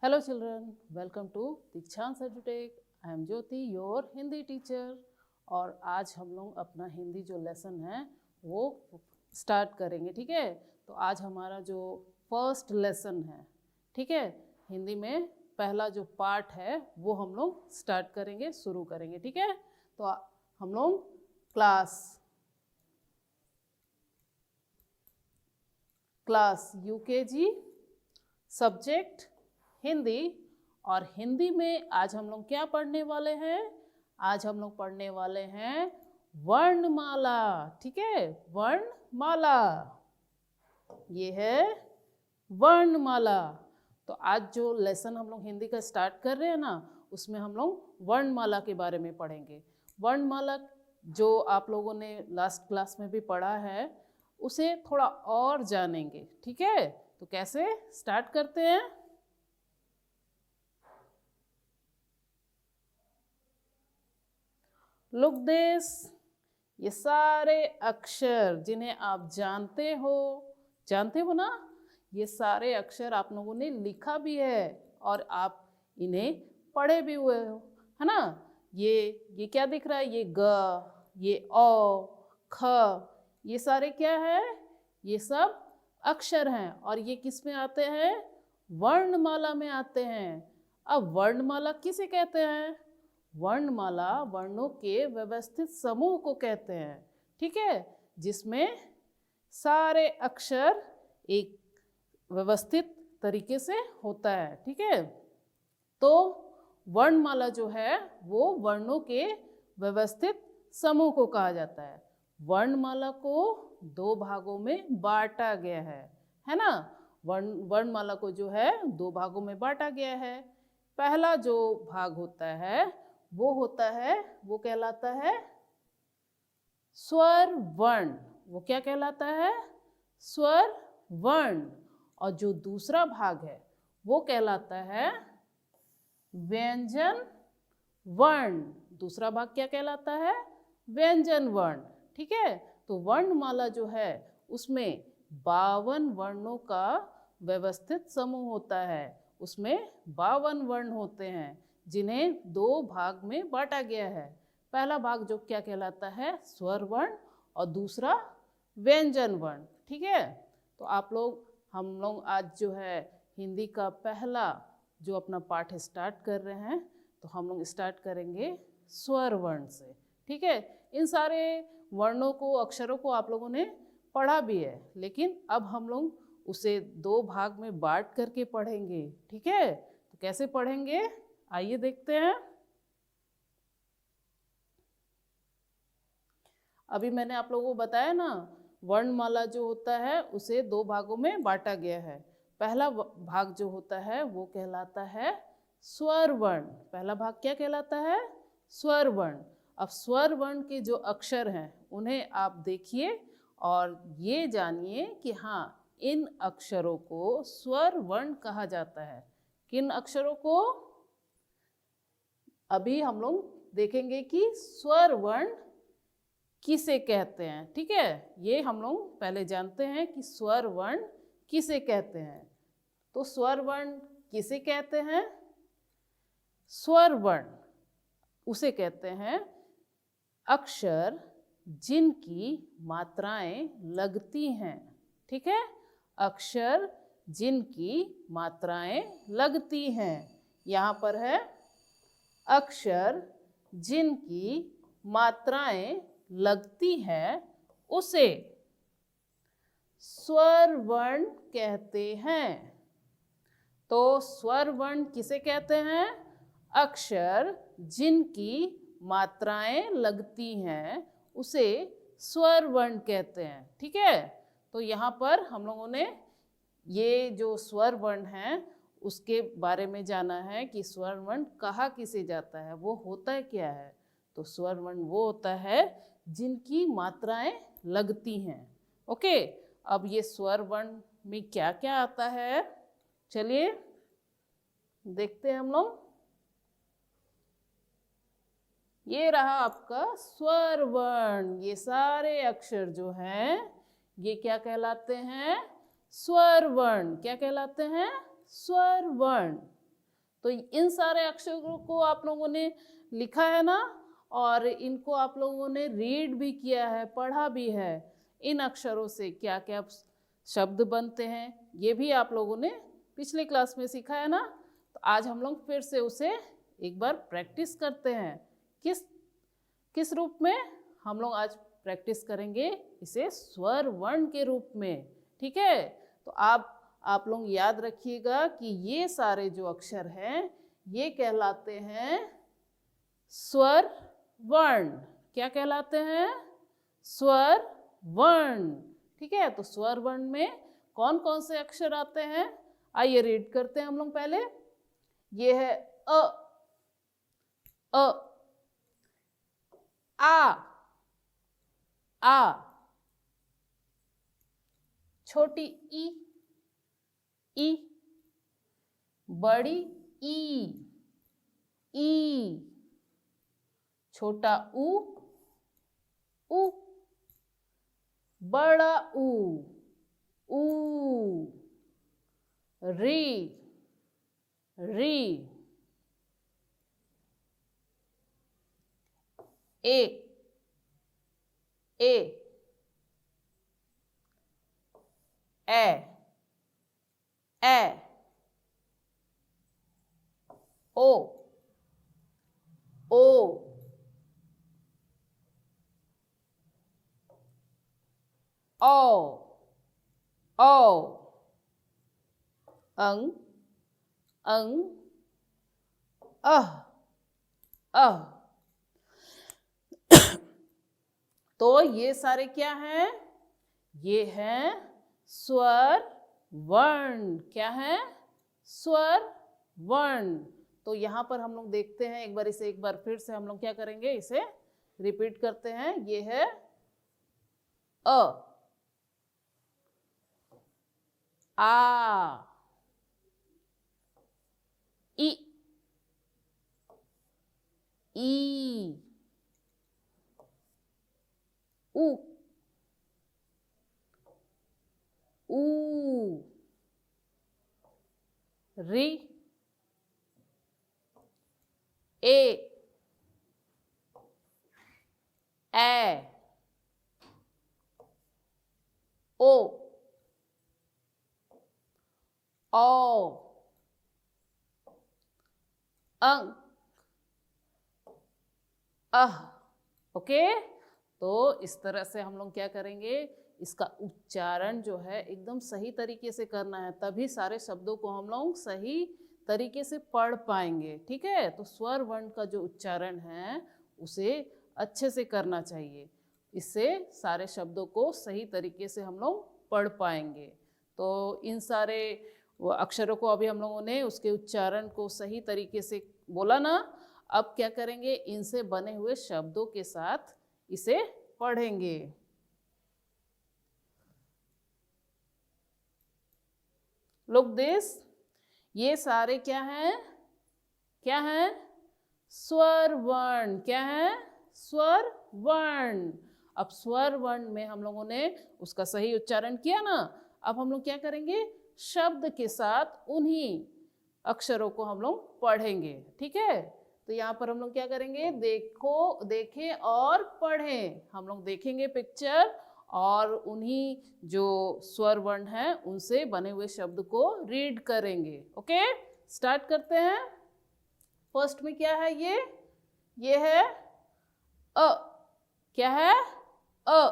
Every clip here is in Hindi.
Hello children, welcome to Dikshant एजुटेक। I am Jyoti, your Hindi teacher. और आज हम लोग अपना हिंदी जो लेसन है वो स्टार्ट करेंगे, ठीक है। तो आज हमारा जो फर्स्ट लेसन है, ठीक है, हिंदी में पहला जो पार्ट है वो हम लोग स्टार्ट करेंगे, शुरू करेंगे, ठीक है। तो हम लोग क्लास यूकेजी, सब्जेक्ट हिंदी। और हिंदी में आज हम लोग क्या पढ़ने वाले हैं? आज हम लोग पढ़ने वाले हैं वर्णमाला, ठीक है। वर्णमाला, ये है वर्णमाला। तो आज जो लेसन हम लोग हिंदी का स्टार्ट कर रहे हैं ना, उसमें हम लोग वर्णमाला के बारे में पढ़ेंगे। वर्णमाला जो आप लोगों ने लास्ट क्लास में भी पढ़ा है, उसे थोड़ा और जानेंगे, ठीक है। तो कैसे स्टार्ट करते हैं? लुक दिस, ये सारे अक्षर जिन्हें आप जानते हो ना, ये सारे अक्षर आप लोगों ने लिखा भी है और आप इन्हें पढ़े भी हुए हो, है ना। ये क्या दिख रहा है? ये ग, ये ओ, ख, ये सारे क्या है? ये सब अक्षर हैं और ये किस में आते हैं? वर्णमाला में आते हैं। अब वर्णमाला किसे कहते हैं? वर्णमाला वर्णों के व्यवस्थित समूह को कहते हैं, ठीक है, जिसमें सारे अक्षर एक व्यवस्थित तरीके से होता है, ठीक है। तो वर्णमाला जो है वो वर्णों के व्यवस्थित समूह को कहा जाता है। वर्णमाला को दो भागों में बांटा गया है ना। वर्णमाला को जो है दो भागों में बांटा गया है। पहला जो भाग होता है वो कहलाता है स्वर वर्ण। वो क्या कहलाता है? स्वर वर्ण। और जो दूसरा भाग है वो कहलाता है व्यंजन वर्ण। दूसरा भाग क्या कहलाता है? व्यंजन वर्ण, ठीक है। तो वर्णमाला जो है उसमें 52 वर्णों का व्यवस्थित समूह होता है। उसमें 52 वर्ण होते हैं जिन्हें दो भाग में बांटा गया है। पहला भाग जो क्या कहलाता है? स्वर वर्ण, और दूसरा व्यंजन वर्ण, ठीक है। तो हम लोग आज जो है हिंदी का पहला जो अपना पाठ स्टार्ट कर रहे हैं, तो हम लोग स्टार्ट करेंगे स्वर वर्ण से, ठीक है। इन सारे वर्णों को, अक्षरों को आप लोगों ने पढ़ा भी है, लेकिन अब हम लोग उसे दो भाग में बांट करके पढ़ेंगे, ठीक है। तो कैसे पढ़ेंगे, आइए देखते हैं। अभी मैंने आप लोगों को बताया ना, वर्णमाला जो होता है उसे दो भागों में बांटा गया है। पहला भाग जो होता है वो कहलाता है स्वर वर्ण। पहला भाग क्या कहलाता है? स्वर वर्ण। अब स्वर वर्ण के जो अक्षर हैं उन्हें आप देखिए और ये जानिए कि हाँ, इन अक्षरों को स्वर वर्ण कहा जाता है। किन अक्षरों को? अभी हम लोग देखेंगे कि स्वर वर्ण किसे कहते हैं, ठीक है। ये हम लोग पहले जानते हैं कि स्वर वर्ण किसे कहते हैं। तो स्वर वर्ण किसे कहते हैं? स्वर वर्ण उसे कहते हैं अक्षर जिनकी मात्राएं लगती हैं, ठीक है। अक्षर जिनकी मात्राएं लगती हैं। यहाँ पर है अक्षर जिनकी मात्राएं लगती है उसे स्वर वर्ण कहते हैं। तो स्वर वर्ण किसे कहते हैं? अक्षर जिनकी मात्राएं लगती हैं उसे स्वर वर्ण कहते हैं, ठीक है। तो यहाँ पर हम लोगों ने ये जो स्वर वर्ण है उसके बारे में जाना है कि स्वर वर्ण कहा किसे जाता है, वो होता क्या है। तो स्वर वर्ण वो होता है जिनकी मात्राएं लगती हैं, ओके। अब ये स्वर वर्ण में क्या क्या आता है, चलिए देखते हैं हम लोग। ये रहा आपका स्वर वर्ण। ये सारे अक्षर जो हैं ये क्या कहलाते हैं? स्वर वर्ण। क्या कहलाते हैं? स्वर वर्ण। तो इन सारे अक्षरों को आप लोगों ने लिखा है ना, और इनको आप लोगों ने रीड भी किया है, पढ़ा भी है। इन अक्षरों से क्या क्या शब्द बनते हैं ये भी आप लोगों ने पिछले क्लास में सीखा है ना। तो आज हम लोग फिर से उसे एक बार प्रैक्टिस करते हैं। किस किस रूप में हम लोग आज प्रैक्टिस करेंगे? इसे स्वर वर्ण के रूप में। ठीक है, तो आप लोग याद रखिएगा कि ये सारे जो अक्षर हैं ये कहलाते हैं स्वर वर्ण। क्या कहलाते हैं? स्वर वर्ण। ठीक है, तो स्वर वर्ण में कौन कौन से अक्षर आते हैं? आइए रीड करते हैं हम लोग पहले। ये है अ, आ, छोटी ई, बड़ी ई, छोटा ऊ, बड़ा ऊ, री, ए, ए, ओ, अंग, अह। तो ये सारे क्या हैं? ये हैं स्वर वर्ण। क्या है? स्वर वर्ण। तो यहाँ पर हम लोग देखते हैं, एक बार फिर से हम लोग क्या करेंगे, इसे रिपीट करते हैं। ये है अ, आ, ई, ऊ, री, ए, ओ, अंग, अह। ओके, तो इस तरह से हम लोग क्या करेंगे, इसका उच्चारण जो है एकदम सही तरीके से करना है, तभी सारे शब्दों को हम लोग सही तरीके से पढ़ पाएंगे। ठीक है, तो स्वर वर्ण का जो उच्चारण है उसे अच्छे से करना चाहिए, इससे सारे शब्दों को सही तरीके से हम लोग पढ़ पाएंगे। तो इन सारे अक्षरों को अभी हम लोगों ने उसके उच्चारण को सही तरीके से बोला ना। अब क्या करेंगे, इनसे बने हुए शब्दों के साथ इसे पढ़ेंगे। लुक दिस, ये सारे क्या हैं? क्या हैं? स्वर वर्ण। क्या है? स्वर वर्ण। अब स्वर वर्ण में हम लोगों ने उसका सही उच्चारण किया ना, अब हम लोग क्या करेंगे, शब्द के साथ उन्हीं अक्षरों को हम लोग पढ़ेंगे। ठीक है, तो यहाँ पर हम लोग क्या करेंगे, देखें और पढ़ें। हम लोग देखेंगे पिक्चर और उन्हीं जो स्वर वर्ण हैं उनसे बने हुए शब्द को रीड करेंगे। ओके, स्टार्ट करते हैं। फर्स्ट में क्या है, ये है अ। क्या है? अ।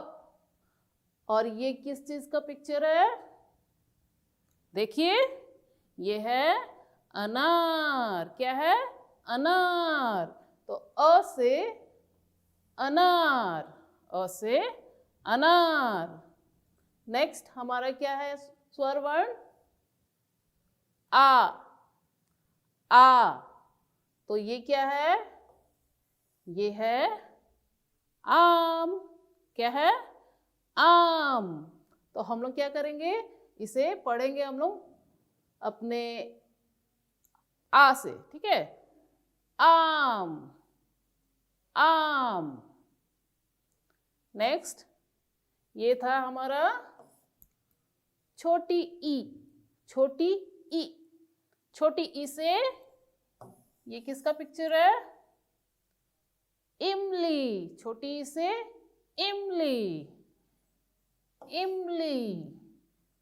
और ये किस चीज का पिक्चर है? देखिए, ये है अनार। क्या है? अनार। तो अ से अनार, अ से अनार। नेक्स्ट हमारा क्या है स्वर वर्ण? आ, तो ये क्या है? ये है आम। क्या है? आम। तो हम लोग क्या करेंगे, इसे पढ़ेंगे हम लोग अपने आ से। ठीक है, आम, आम। नेक्स्ट ये था हमारा छोटी ई। छोटी ई, छोटी ई से ये किसका पिक्चर है? इमली, छोटी से इमली, इमली,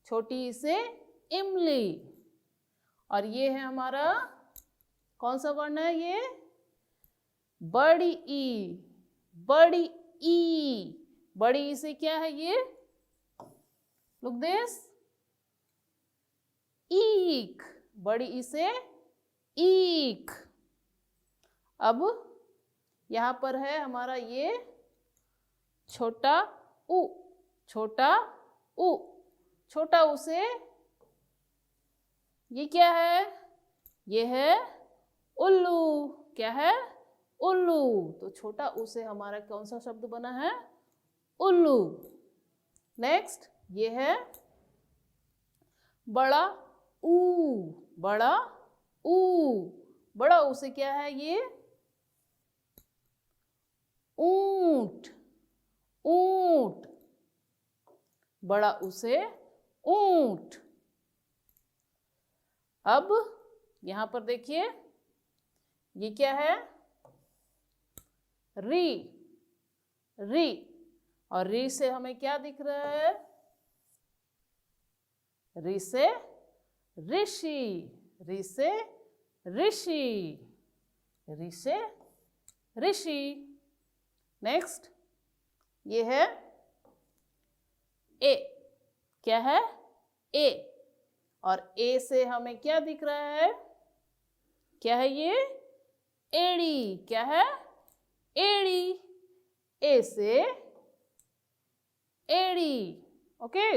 छोटी से इमली। और ये है हमारा कौन सा वर्ण है? ये बड़ी ई, बड़ी ई, बड़ी ई से क्या है ये? लुक दिस, ईक, बड़ी ई से ईक। अब यहां पर है हमारा ये छोटा उ, छोटा उ, छोटा उ से ये क्या है? ये है उल्लू। क्या है? उल्लू। तो छोटा उ से हमारा कौन सा शब्द बना है? उल्लू। नेक्स्ट ये है बड़ा ऊ, बड़ा ऊ, बड़ा ऊ से क्या है ये? ऊंट, ऊंट, बड़ा ऊ से ऊंट। अब यहां पर देखिए ये क्या है? री, री, और री से हमें क्या दिख रहा है? री से ऋषि, री से ऋषि, री से ऋषि। नेक्स्ट ये है ए, क्या है? ए, और ए से हमें क्या दिख रहा है? क्या है ये? एड़ी। क्या है? एड़ी, ए से एड़ी। ओके,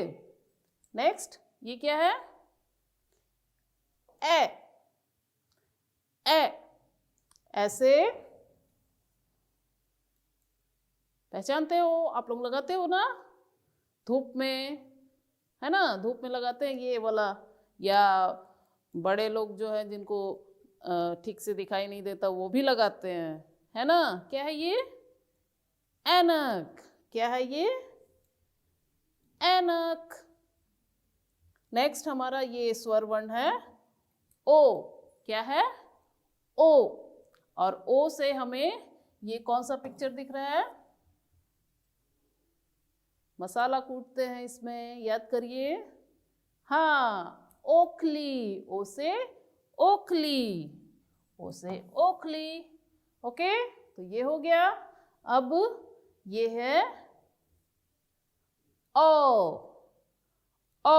नेक्स्ट ये क्या है? ए, ए, ऐसे पहचानते हो आप लोग, लगाते हो ना धूप में, है ना? धूप में लगाते हैं ये वाला, या बड़े लोग जो है जिनको ठीक से दिखाई नहीं देता वो भी लगाते हैं, है ना? क्या है ये? ऐनक। क्या है ये? ऐनक। नेक्स्ट हमारा ये स्वर वर्ण है ओ। क्या है? ओ, और ओ से हमें ये कौन सा पिक्चर दिख रहा है? मसाला कूटते हैं इसमें, याद करिए। हाँ, ओखली, ओ से ओखली, ओ से ओखली। ओके, तो ये हो गया। अब ये है ओ, ओ,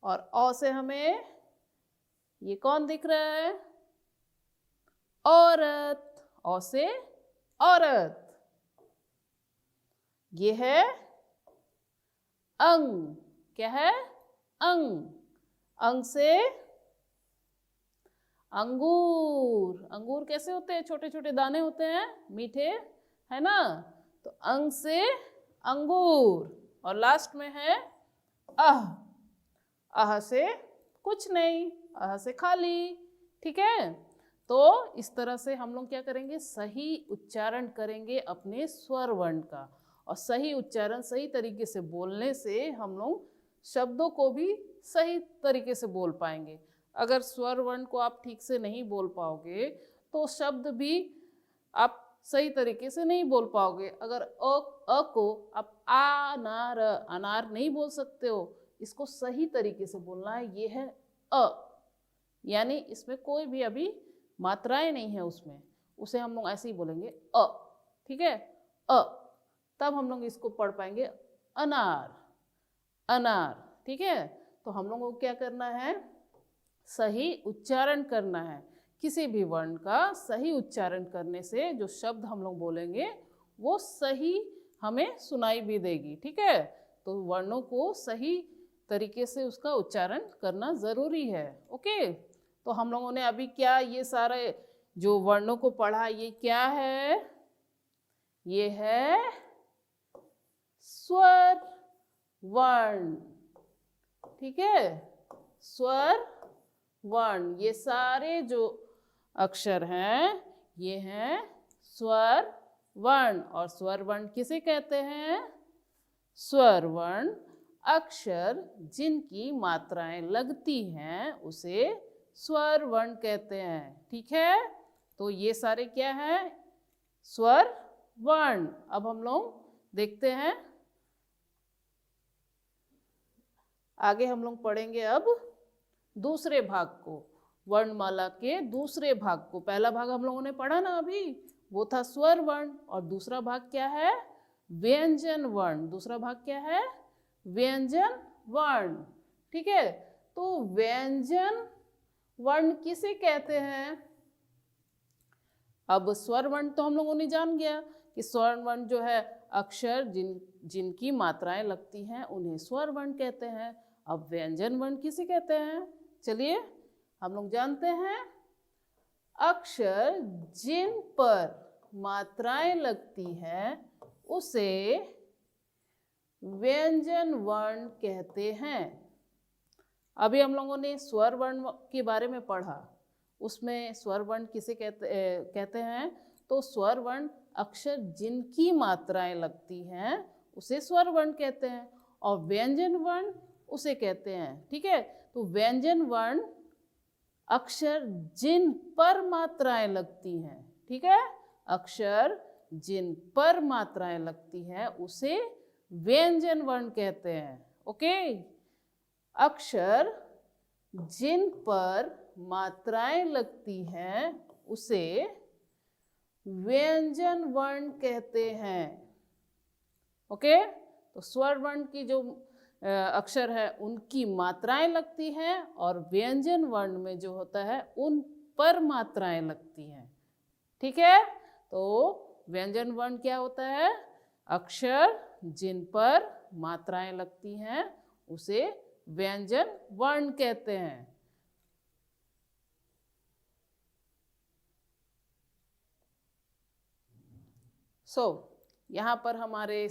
और ओ से हमें ये कौन दिख रहा है? औरत, ओ से औरत। ये है अंग। क्या है? अंग, अंग से अंगूर। अंगूर कैसे होते हैं? छोटे छोटे दाने होते हैं, मीठे, है ना? तो अंग से अंगूर। और लास्ट में है अह, अह से कुछ नहीं, अह से खाली। ठीक है, तो इस तरह से हम लोग क्या करेंगे? सही उच्चारण करेंगे अपने स्वर वर्ण का, और सही उच्चारण सही तरीके से बोलने से हम लोग शब्दों को भी सही तरीके से बोल पाएंगे। अगर स्वर वर्ण को आप ठीक से नहीं बोल पाओगे तो शब्द भी आप सही तरीके से नहीं बोल पाओगे। अगर अ को आप अनार, अनार नहीं बोल सकते हो, इसको सही तरीके से बोलना है। ये है अ, यानी इसमें कोई भी अभी मात्राएं नहीं है उसमें, उसे हम लोग ऐसे ही बोलेंगे अ। ठीक है, अ, तब हम लोग इसको पढ़ पाएंगे अनार, अनार। ठीक है, तो हम लोगों को क्या करना है? सही उच्चारण करना है। किसी भी वर्ण का सही उच्चारण करने से जो शब्द हम लोग बोलेंगे वो सही हमें सुनाई भी देगी। ठीक है, तो वर्णों को सही तरीके से उसका उच्चारण करना ज़रूरी है। ओके, तो हम लोगों ने अभी क्या ये सारे जो वर्णों को पढ़ा, ये क्या है? ये है स्वर वर्ण। ठीक है, स्वर वर्ण, ये सारे जो अक्षर हैं ये हैं स्वर वर्ण। और स्वर वर्ण किसे कहते हैं? स्वर वर्ण अक्षर जिनकी मात्राएं लगती हैं उसे स्वर वर्ण कहते हैं। ठीक है, तो ये सारे क्या है, स्वर वर्ण। अब हम लोग देखते हैं आगे, हम लोग पढ़ेंगे अब दूसरे भाग को, वर्णमाला के दूसरे भाग को। पहला भाग हम लोगों ने पढ़ा ना अभी, वो था स्वर वर्ण, और दूसरा भाग क्या है, व्यंजन वर्ण। दूसरा भाग क्या है, व्यंजन वर्ण। ठीक है, तो व्यंजन वर्ण किसे कहते हैं? अब स्वर वर्ण तो हम लोगों ने जान गया कि स्वर वर्ण जो है अक्षर जिनकी मात्राएं लगती हैं उन्हें स्वर वर्ण कहते हैं। अब व्यंजन वर्ण किसे कहते हैं? चलिए हम लोग जानते हैं, अक्षर जिन पर मात्राएं लगती हैं उसे व्यंजन वर्ण कहते हैं। अभी हम लोगों ने स्वर वर्ण के बारे में पढ़ा, उसमें स्वर वर्ण किसे कहते हैं? तो स्वर वर्ण अक्षर जिनकी मात्राएं लगती हैं उसे स्वर वर्ण कहते हैं, और व्यंजन वर्ण उसे कहते हैं। ठीक है, तो व्यंजन वर्ण अक्षर जिन पर मात्राएं लगती हैं, ठीक है, अक्षर जिन पर मात्राएं लगती हैं उसे व्यंजन वर्ण कहते हैं। ओके, अक्षर जिन पर मात्राएं लगती हैं उसे व्यंजन वर्ण कहते हैं। ओके, तो स्वर वर्ण की जो अक्षर है उनकी मात्राएं लगती हैं, और व्यंजन वर्ण में जो होता है उन पर मात्राएं लगती हैं। ठीक है, तो व्यंजन वर्ण क्या होता है? अक्षर जिन पर मात्राएं लगती हैं उसे व्यंजन वर्ण कहते हैं। यहाँ पर हमारे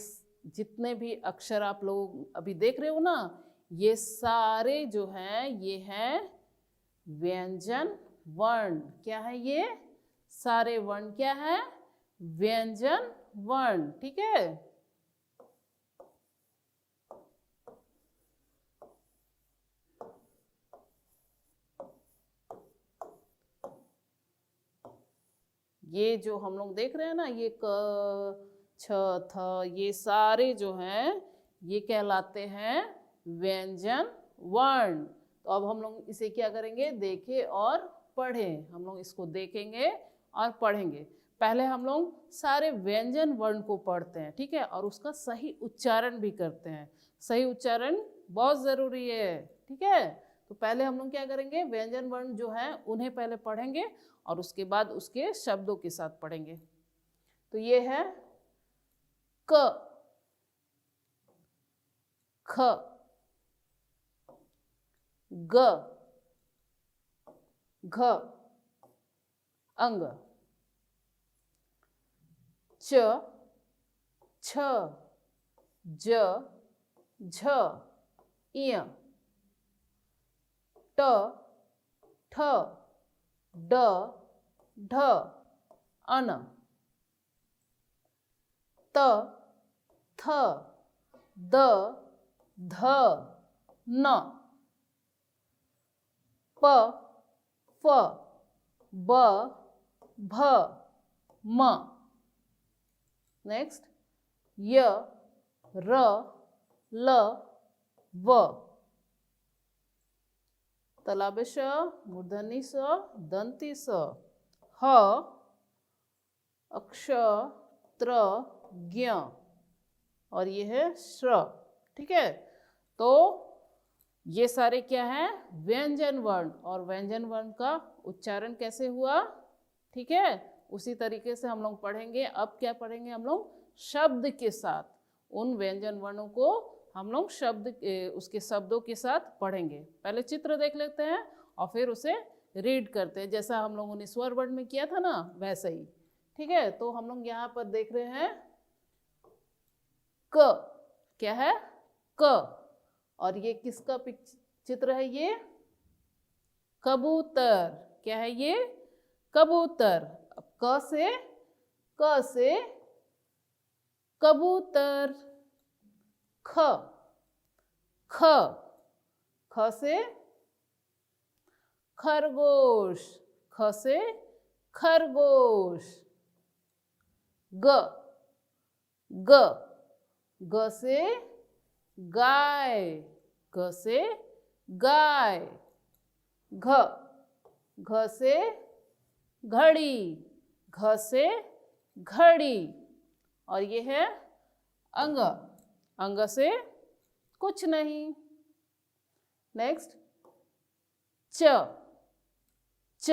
जितने भी अक्षर आप लोग अभी देख रहे हो ना, ये सारे जो हैं ये हैं व्यंजन वर्ण। क्या है ये सारे वर्ण? क्या है? व्यंजन वर्ण। ठीक है, ये जो हम लोग देख रहे हैं ना, ये क छ थ, ये सारे जो हैं ये कहलाते हैं व्यंजन वर्ण। तो अब हम लोग इसे क्या करेंगे, देखें और पढ़ें। हम लोग इसको देखेंगे और पढ़ेंगे। पहले हम लोग सारे व्यंजन वर्ण को पढ़ते हैं, ठीक है, और उसका सही उच्चारण भी करते हैं। सही उच्चारण बहुत ज़रूरी है। ठीक है, तो पहले हम लोग क्या करेंगे, व्यंजन वर्ण जो है उन्हें पहले पढ़ेंगे और उसके बाद उसके शब्दों के साथ पढ़ेंगे। तो ये है क, ख, ग, घ, अंग, च, छ, ज, झ, इय, ट, ठ, ड, ढ, अन, त, थ, द, ध, न, प, फ, ब, भ, म। नेक्स्ट य, र, ल, व। तलाबे श, मूर्धनी स, दंती स, ह, अक्ष, त्र, ज्ञ, और ये है श्र। ठीक है, तो ये सारे क्या है, व्यंजन वर्ण। और व्यंजन वर्ण का उच्चारण कैसे हुआ, ठीक है, उसी तरीके से हम लोग पढ़ेंगे। अब क्या पढ़ेंगे हम लोग, शब्द के साथ। उन व्यंजन वर्णों को हम लोग उसके शब्दों के साथ पढ़ेंगे। पहले चित्र देख लेते हैं और फिर उसे रीड करते हैं, जैसा हम लोगों ने स्वर वर्ण में किया था ना, वैसे ही। ठीक है, तो हम लोग यहाँ पर देख रहे हैं क। क्या है? क। और ये किसका चित्र है? ये कबूतर। क्या है ये? कबूतर। अब क से कबूतर। ख से खरगोश, ख से खरगोश। ग, ग, ग से गाय, ग से गाय। घ, घ से घड़ी, घ से घड़ी। और ये है अंग, अंग से कुछ नहीं। नेक्स्ट च, च,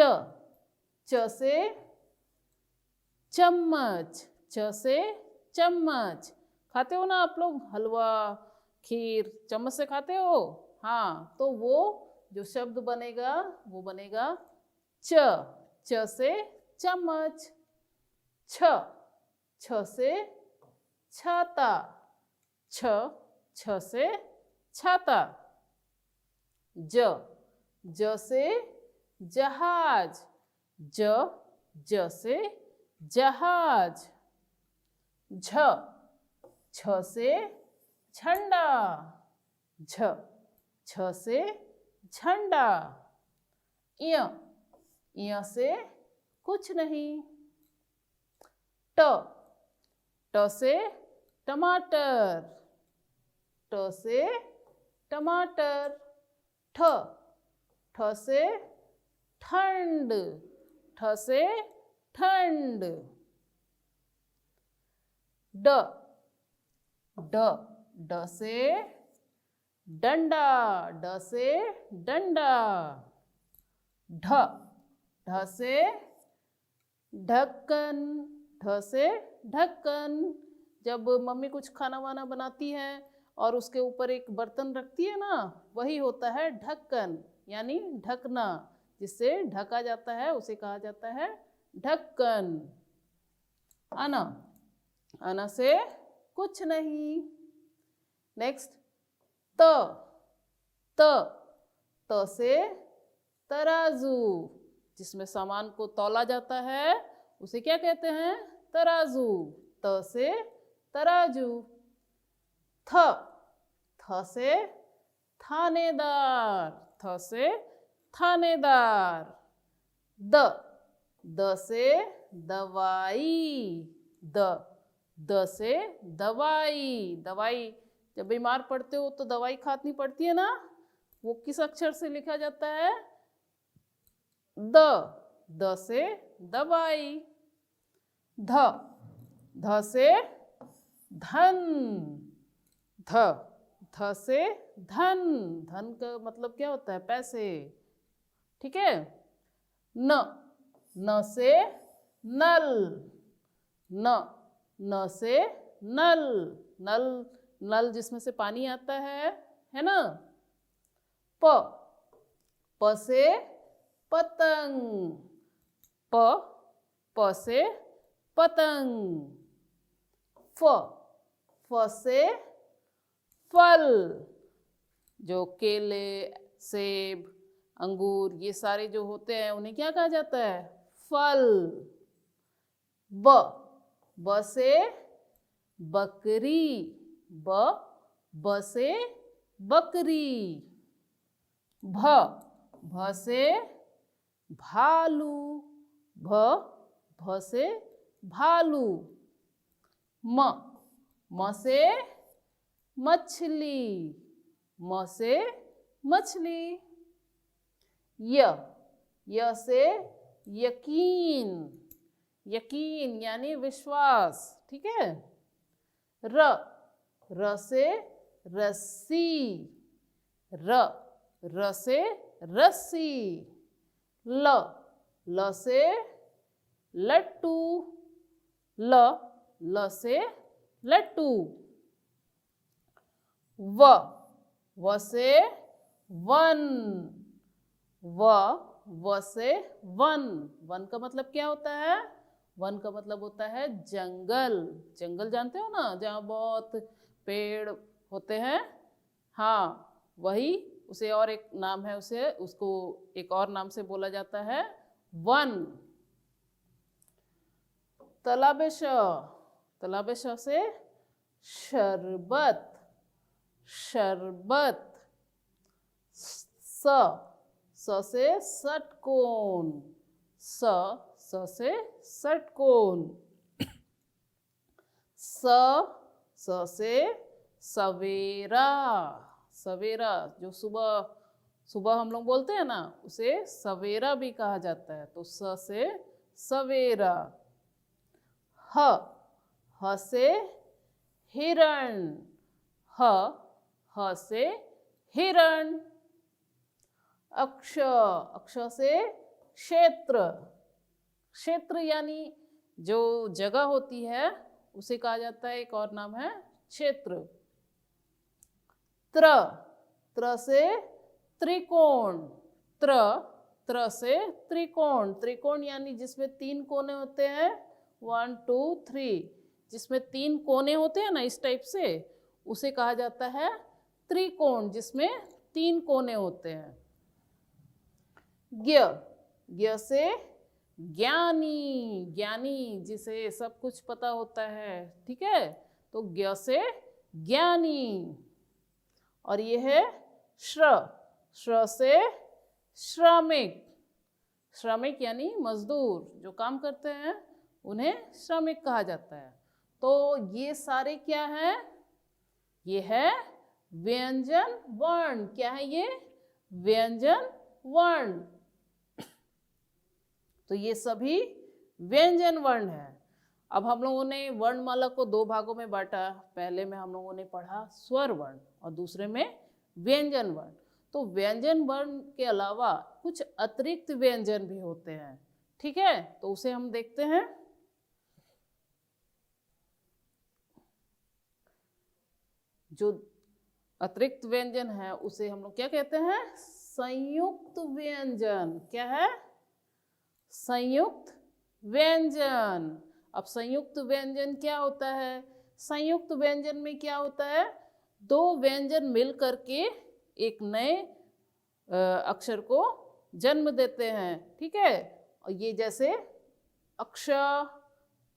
च से चम्मच, च से चम्मच। खाते हो ना आप लोग हलवा खीर चम्मच से खाते हो? हाँ, तो वो जो शब्द बनेगा वो बनेगा च, च से चम्मच। छ, छ से छाता, छ, छ से छाता। ज, ज से जहाज, ज, ज से जहाज। झ, छ से झंडा, झ, छ से झंडा। इय, इय से कुछ नहीं। ट, ट से टमाटर, ट से टमाटर। ठ, ठ से ठंड, ठ से ठंड। ड, ड, ड से डंडा, ड से डंडा। ढ, ढ से ढक्कन, ढ से ढक्कन। जब मम्मी कुछ खाना वाना बनाती है और उसके ऊपर एक बर्तन रखती है ना, वही होता है ढक्कन, यानी ढकना। जिससे ढका जाता है उसे कहा जाता है ढक्कन। अना, अना से कुछ नहीं। नेक्स्ट त, त, त से तराजू, जिसमें सामान को तौला जाता है उसे क्या कहते हैं? तराजू। त से तराजू। थ, थ से थानेदार, थ से थानेदार। द, द से दवाई, द, द से दवाई। दवाई जब बीमार पड़ते हो तो दवाई खानी पड़ती है ना, वो किस अक्षर से लिखा जाता है? द, द से दवाई। ध, ध से धन, ध, ध से धन। धन का मतलब क्या होता है? पैसे। ठीक है। न, न से नल, न, न से नल। नल, नल जिसमें से पानी आता है ना। प, प से पतंग, प, प से पतंग। फ, फ से फल, जो केले सेब अंगूर ये सारे जो होते हैं उन्हें क्या कहा जाता है? फल। ब, ब से बकरी, ब, ब से बकरी। भ, भ से भालू, भ, भ से भालू। म, म से मछली, म से मछली। य, य से यकीन, यकीन यानी विश्वास। ठीक है। र, र से रस्सी, र, र से रस्सी। ल, ल से लट्टू, ल, ल से लट्टू। व, व से वन, व, व से वन। वन का मतलब क्या होता है? वन का मतलब होता है जंगल। जंगल जानते हो ना, जहाँ बहुत पेड़ होते हैं। हाँ, वही उसे और एक नाम है, उसे उसको एक और नाम से बोला जाता है वन। तलाबे श, तलाबे श से शरबत, शरबत। स, स से षटकोण, स से षटकोण। स से सवेरा, सवेरा जो सुबह सुबह हम लोग बोलते हैं ना, उसे सवेरा भी कहा जाता है। तो स से सवेरा। ह से हिरण, ह से हिरण। अक्ष, अक्ष से क्षेत्र, क्षेत्र यानी जो जगह होती है उसे कहा जाता है, एक और नाम है क्षेत्र। त्र, त्र से त्रिकोण, त्र से त्रिकोण। त्रिकोण यानी जिसमें 3 कोने होते हैं, 1 2 3, जिसमें 3 कोने होते हैं ना इस टाइप से, उसे कहा जाता है त्रिकोण, जिसमें 3 कोने होते हैं। ज्ञ, ज्ञ से ज्ञानी, ज्ञानी जिसे सब कुछ पता होता है, ठीक है। तो ज्ञ से ज्ञानी। और ये है श्र, श्र से श्रमिक, श्रमिक यानी मजदूर जो काम करते हैं उन्हें श्रमिक कहा जाता है। तो ये सारे क्या है, ये है व्यंजन वर्ण। क्या है ये? व्यंजन वर्ण। तो ये सभी व्यंजन वर्ण है। अब हम लोगों ने वर्णमाला को 2 भागों में बांटा। पहले में हम लोगों ने पढ़ा स्वर वर्ण और दूसरे में व्यंजन वर्ण। तो व्यंजन वर्ण के अलावा कुछ अतिरिक्त व्यंजन भी होते हैं, ठीक है। तो उसे हम देखते हैं। जो अतिरिक्त व्यंजन है उसे हम लोग क्या कहते हैं? संयुक्त व्यंजन। क्या है? संयुक्त व्यंजन। अब संयुक्त व्यंजन क्या होता है? संयुक्त व्यंजन में क्या होता है? 2 व्यंजन मिल करके एक नए अक्षर को जन्म देते हैं, ठीक है। और ये जैसे अक्ष,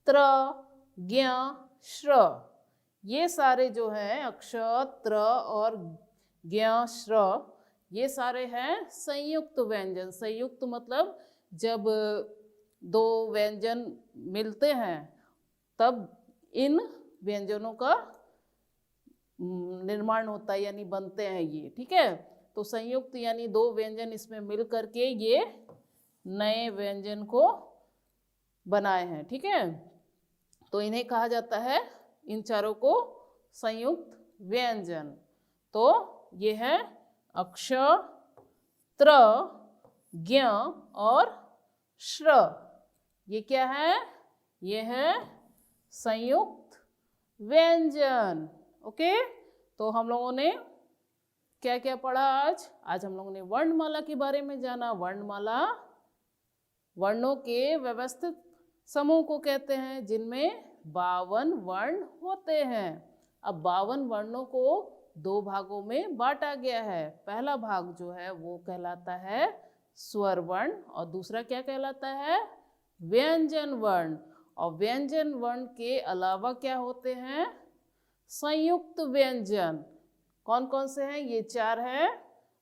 त्र, ज्ञ, श्र, ये सारे जो हैं अक्ष, त्र और ज्ञ, श्र, ये सारे हैं संयुक्त व्यंजन। संयुक्त मतलब जब 2 व्यंजन मिलते हैं तब इन व्यंजनों का निर्माण होता है, यानी बनते हैं ये, ठीक है। तो संयुक्त यानी 2 व्यंजन इसमें मिल करके ये नए व्यंजन को बनाए हैं, ठीक है। तो इन्हें कहा जाता है, इन चारों को संयुक्त व्यंजन। तो ये है अक्ष, त्र, ज्ञ और श्र। ये क्या है? ये है संयुक्त व्यंजन। ओके। तो हम लोगों ने क्या क्या पढ़ा आज? आज हम लोगों ने वर्णमाला के बारे में जाना। वर्णमाला वर्णों के व्यवस्थित समूह को कहते हैं जिनमें 52 वर्ण होते हैं। अब 52 वर्णों को 2 भागों में बांटा गया है। पहला भाग जो है वो कहलाता है स्वर वर्ण और दूसरा क्या कहलाता है? व्यंजन वर्ण। और व्यंजन वर्ण के अलावा क्या होते हैं? संयुक्त व्यंजन। कौन कौन से हैं? ये 4 हैं,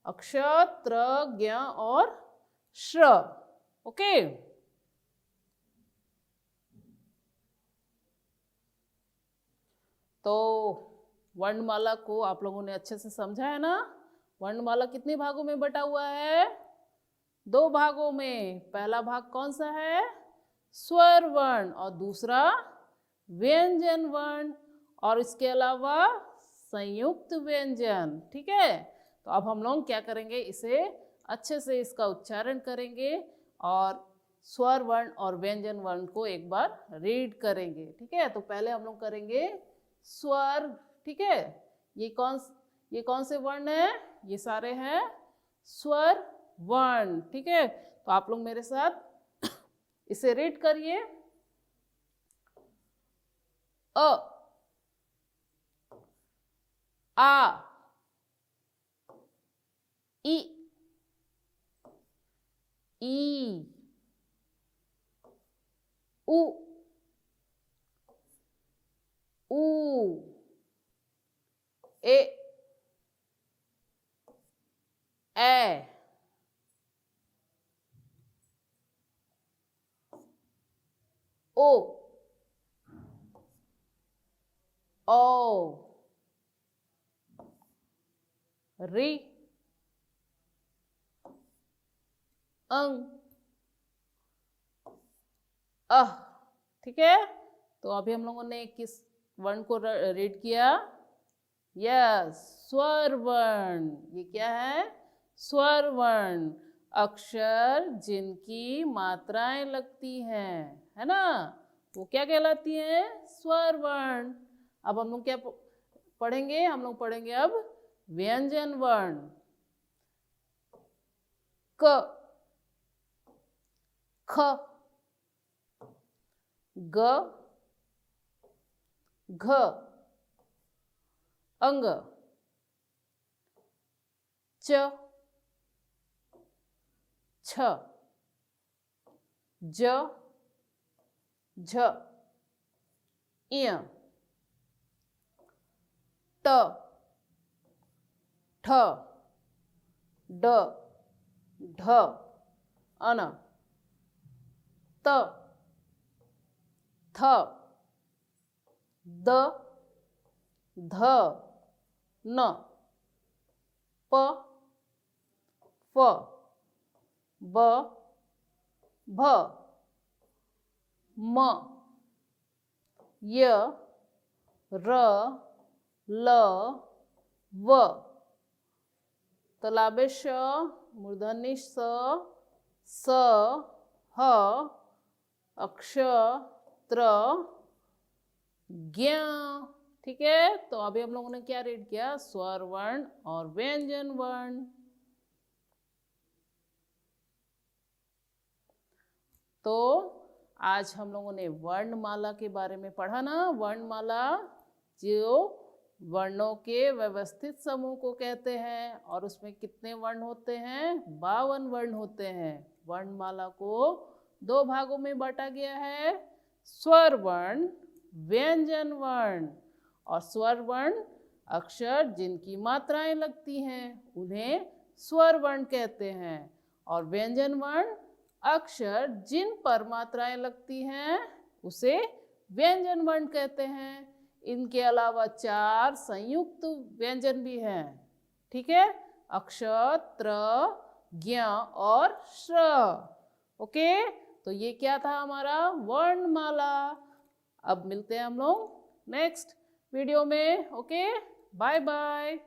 अक्ष, त्र, ज्ञ और श्र। ओके। तो वर्णमाला को आप लोगों ने अच्छे से समझा है ना? वर्णमाला कितने भागों में बटा हुआ है? 2 भागों में। पहला भाग कौन सा है? स्वर वर्ण और दूसरा व्यंजन वर्ण और इसके अलावा संयुक्त व्यंजन, ठीक है। तो अब हम लोग क्या करेंगे? इसे अच्छे से इसका उच्चारण करेंगे और स्वर वर्ण और व्यंजन वर्ण को एक बार रीड करेंगे, ठीक है। तो पहले हम लोग करेंगे स्वर, ठीक है। ये कौन से वर्ण है? ये सारे हैं स्वर वर्ण, ठीक है। तो आप लोग मेरे साथ इसे रीड करिए। अ, आ, इ, ई, उ, ऊ, ए, ओ, ओ, री, अंग, अह। ठीक है, तो अभी हम लोगों ने किस वर्ण को रीड किया? यस, स्वर वर्ण। ये क्या है? स्वर वर्ण, अक्षर जिनकी मात्राएं लगती हैं, है ना, वो क्या कहलाती हैं? स्वर वर्ण। अब हम लोग क्या पढ़ेंगे? हम लोग पढ़ेंगे अब व्यंजन वर्ण। क, ख, ग, घ, अंग, च, छ, ज, झ, इय, ट, ठ, ड, ढ, अन, त, थ, द, ध, न, प, फ, ब, भ, म, य, र, ल, व, तलाबे श, मूर्धन्य स, ह, अक्षत्र ज्ञ। ठीक है, तो अभी हम लोगों ने क्या रीड किया? स्वर वर्ण और व्यंजन वर्ण। तो आज हम लोगों ने वर्णमाला के बारे में पढ़ा ना। वर्णमाला जो वर्णों के व्यवस्थित समूह को कहते हैं, और उसमें कितने वर्ण होते हैं? 52 वर्ण होते हैं। वर्णमाला को 2 भागों में बांटा गया है, स्वर वर्ण, व्यंजन वर्ण। और स्वर वर्ण अक्षर जिनकी मात्राएं लगती हैं उन्हें स्वर वर्ण कहते हैं, और व्यंजन वर्ण अक्षर जिन पर मात्राएं लगती हैं उसे व्यंजन वर्ण कहते हैं। इनके अलावा 4 संयुक्त व्यंजन भी हैं। ठीक है, अक्षर, त्र, ज्ञ और श्र। ओके, तो ये क्या था? हमारा वर्णमाला। अब मिलते हैं हम लोग नेक्स्ट वीडियो में। Okay, bye bye.